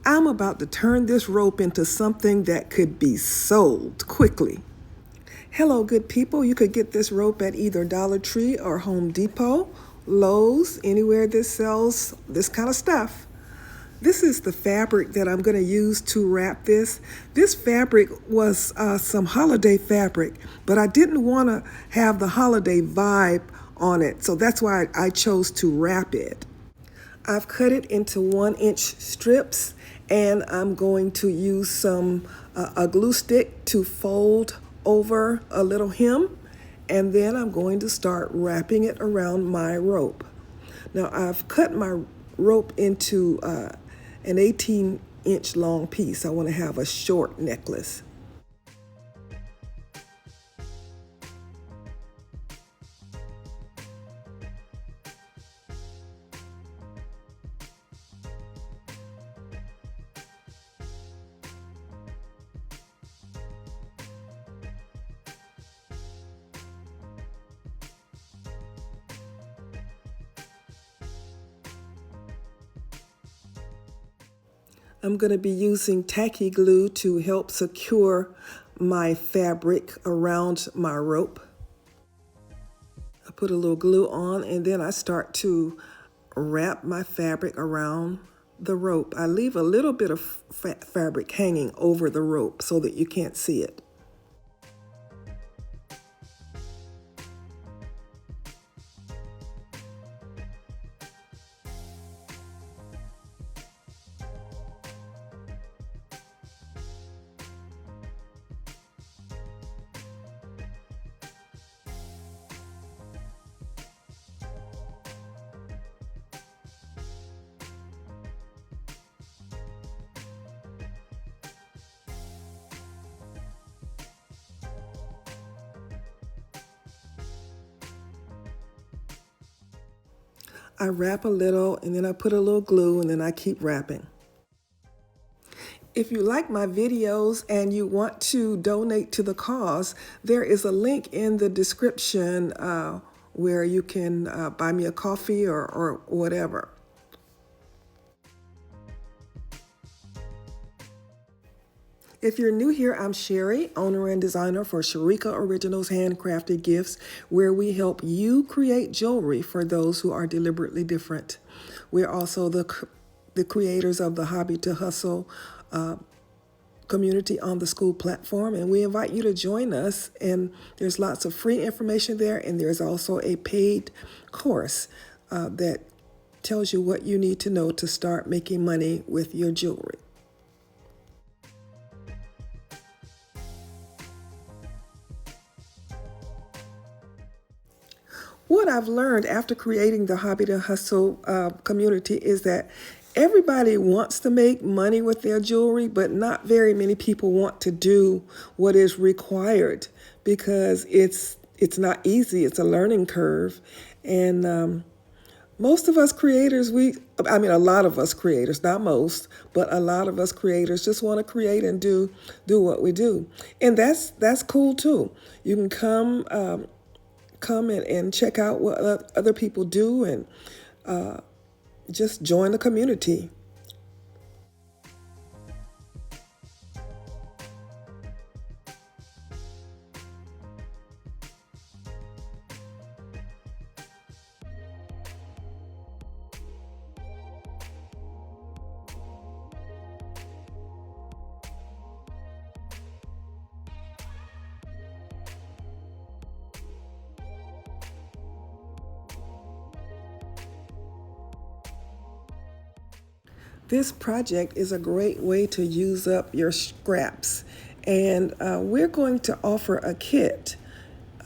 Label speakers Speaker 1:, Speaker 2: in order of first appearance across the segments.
Speaker 1: I'm about to turn this rope into something that could be sold quickly. Hello, good people. You could get this rope at either Dollar Tree or Home Depot, Lowe's, anywhere that sells this kind of stuff. This is the fabric that I'm going to use to wrap this. This fabric was some holiday fabric, but I didn't want to have the holiday vibe on it, so that's why I chose to wrap it. I've cut it into 1-inch strips, and I'm going to use some a glue stick to fold over a little hem, and then I'm going to start wrapping it around my rope. Now I've cut my rope into an 18-inch long piece. I want to have a short necklace. I'm going to be using tacky glue to help secure my fabric around my rope. I put a little glue on, and then I start to wrap my fabric around the rope. I leave a little bit of fabric hanging over the rope so that you can't see it. I wrap a little, and then I put a little glue, and then I keep wrapping. If you like my videos and you want to donate to the cause, there is a link in the description where you can buy me a coffee or whatever. If you're new here, I'm Sherry, owner and designer for Sherika Originals Handcrafted Gifts, where we help you create jewelry for those who are deliberately different. We're also the creators of the Hobby to Hustle community on the school platform, and we invite you to join us. And there's lots of free information there, and there's also a paid course that tells you what you need to know to start making money with your jewelry. What I've learned after creating the Hobby to Hustle community is that everybody wants to make money with their jewelry, but not very many people want to do what is required because it's not easy. It's a learning curve. And most of us creators, a lot of us creators, not most, but a lot of us creators just want to create and do what we do. And that's cool too. You can come and check out what other people do, and just join the community. This project is a great way to use up your scraps, and we're going to offer a kit.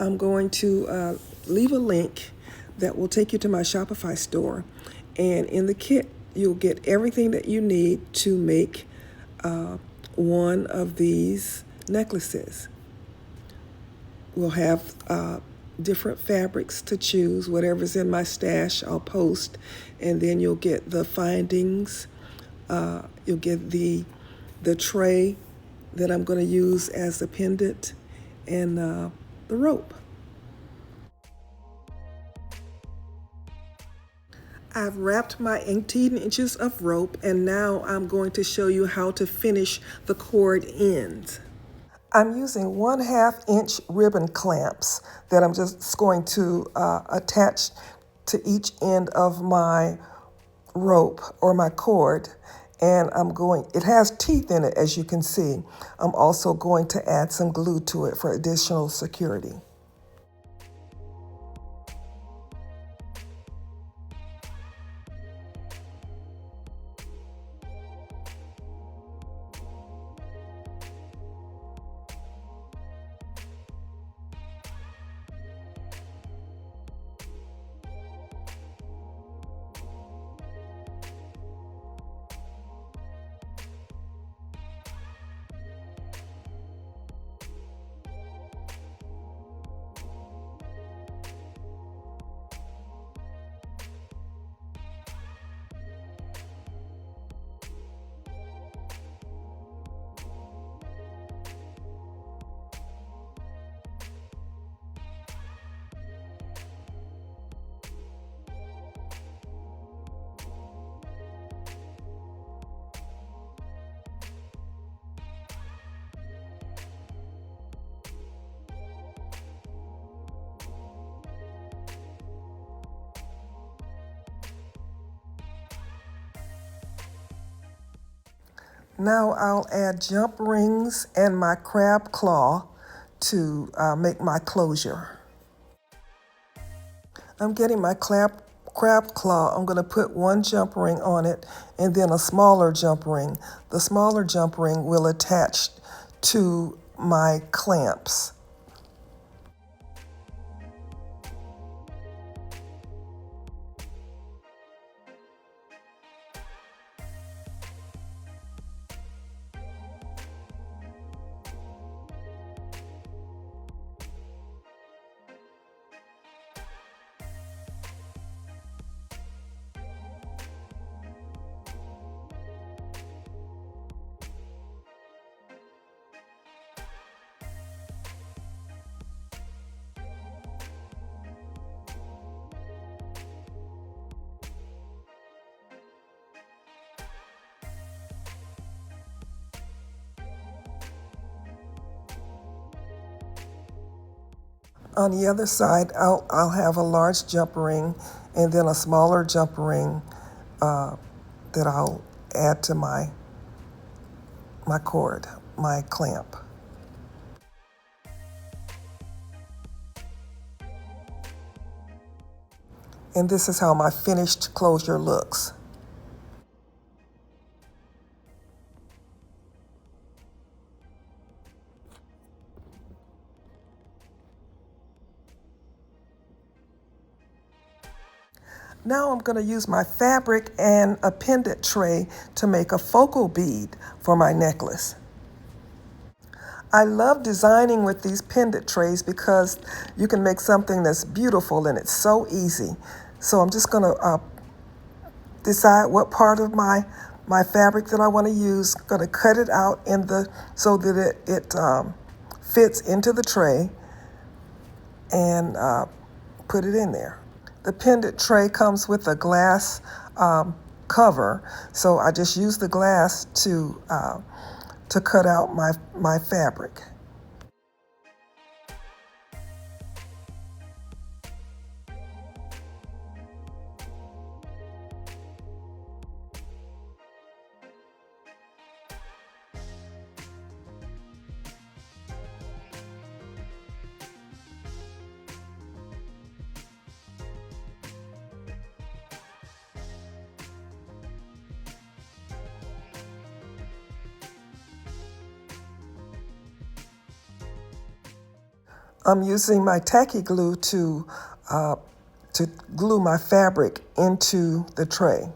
Speaker 1: I'm going to leave a link that will take you to my Shopify store, and in the kit you'll get everything that you need to make one of these necklaces. We'll have different fabrics to choose. Whatever's in my stash I'll post, and then you'll get the findings. You'll get the tray that I'm going to use as the pendant, and the rope. I've wrapped my 18 inches of rope, and now I'm going to show you how to finish the cord ends. I'm using 1/2 inch ribbon clamps that I'm just going to attach to each end of my rope or my cord. And it has teeth in it, as you can see. I'm also going to add some glue to it for additional security. Now I'll add jump rings and my crab claw to make my closure. I'm getting my crab claw. I'm going to put one jump ring on it and then a smaller jump ring. The smaller jump ring will attach to my clamps. On the other side, I'll have a large jump ring and then a smaller jump ring that I'll add to my cord, my clamp. And this is how my finished closure looks. Now I'm going to use my fabric and a pendant tray to make a focal bead for my necklace. I love designing with these pendant trays because you can make something that's beautiful and it's so easy. So I'm just going to decide what part of my fabric that I want to use. I'm going to cut it out so that it fits into the tray and put it in there. The pendant tray comes with a glass cover, so I just use the glass to cut out my fabric. I'm using my tacky glue to glue my fabric into the tray.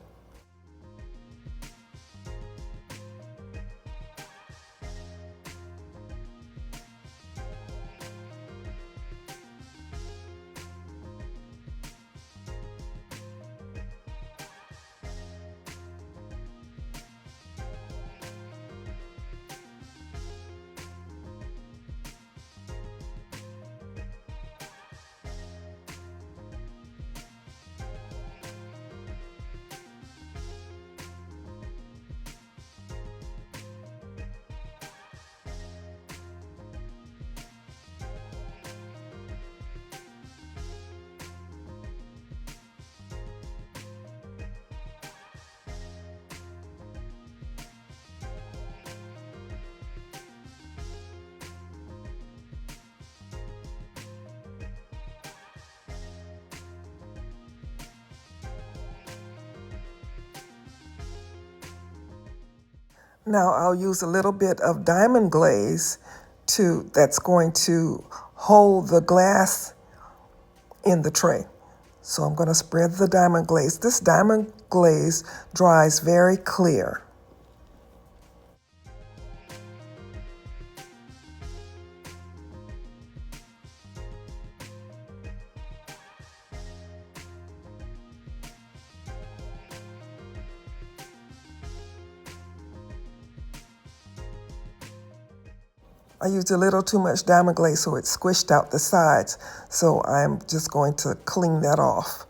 Speaker 1: Now I'll use a little bit of diamond glaze that's going to hold the glass in the tray. So I'm going to spread the diamond glaze. This diamond glaze dries very clear. I used a little too much diamond glaze, so it squished out the sides. So I'm just going to clean that off.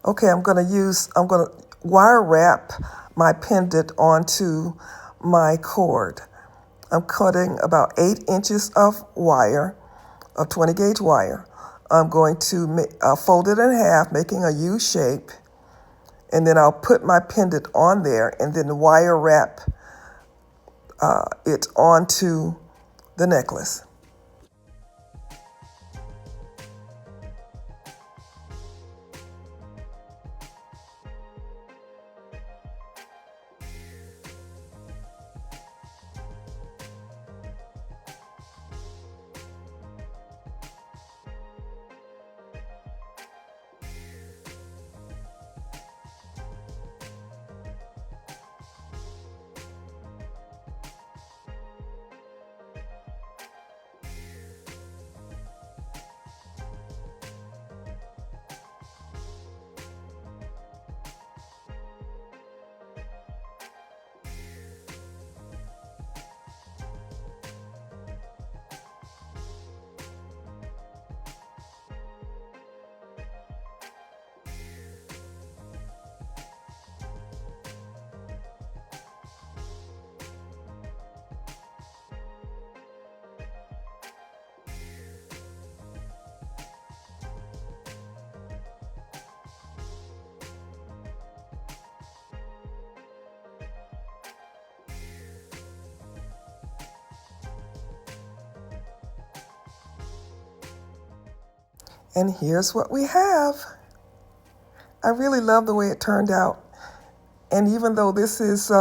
Speaker 1: Okay, I'm going to wire wrap my pendant onto my cord. I'm cutting about 8 inches of wire, of 20 gauge wire. I'm going to fold it in half, making a U shape, and then I'll put my pendant on there and then wire wrap it onto the necklace. And here's what we have. I really love the way it turned out. And even though this is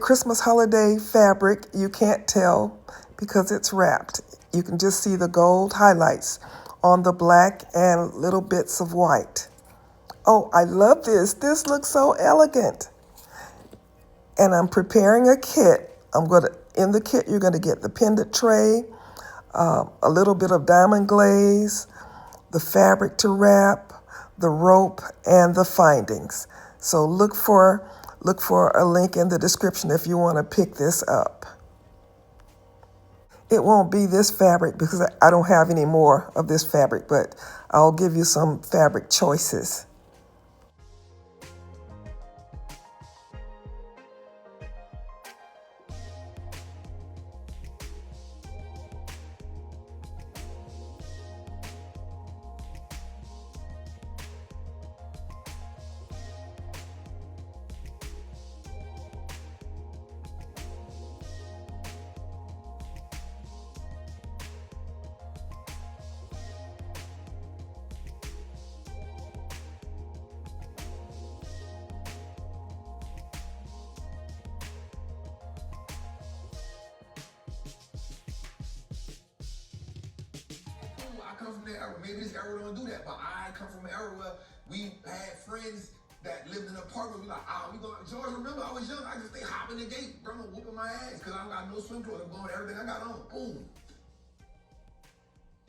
Speaker 1: Christmas holiday fabric, you can't tell because it's wrapped. You can just see the gold highlights on the black and little bits of white. Oh, I love this. This looks so elegant. And I'm preparing a kit. In the kit, you're going to get the pendant tray, a little bit of diamond glaze, the fabric to wrap, the rope, and the findings. So look for a link in the description if you want to pick this up. It won't be this fabric because I don't have any more of this fabric, but I'll give you some fabric choices.
Speaker 2: I come from the era. Maybe this era don't do that, but I come from an era where we had friends that lived in an apartment. We like, we going. George, remember I was young. I just stay hopping the gate, bro, whooping my ass because I don't got no swim clothes. I'm going everything I got on. Boom.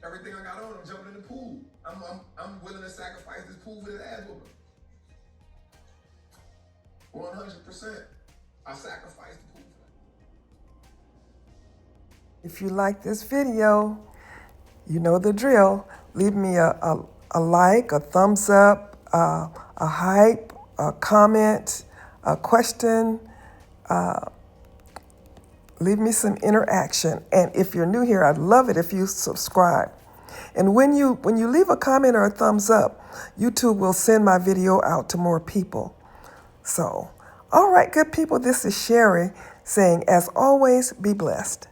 Speaker 2: Everything I got on, I'm jumping in the pool. I'm willing to sacrifice this pool for this ass whooping. 100%. I sacrificed the pool for that.
Speaker 1: If you like this video, you know the drill. Leave me a like, a thumbs up, a hype, a comment, a question. Leave me some interaction. And if you're new here, I'd love it if you subscribe. And when you leave a comment or a thumbs up, YouTube will send my video out to more people. So, all right, good people, this is Sherry saying, as always, be blessed.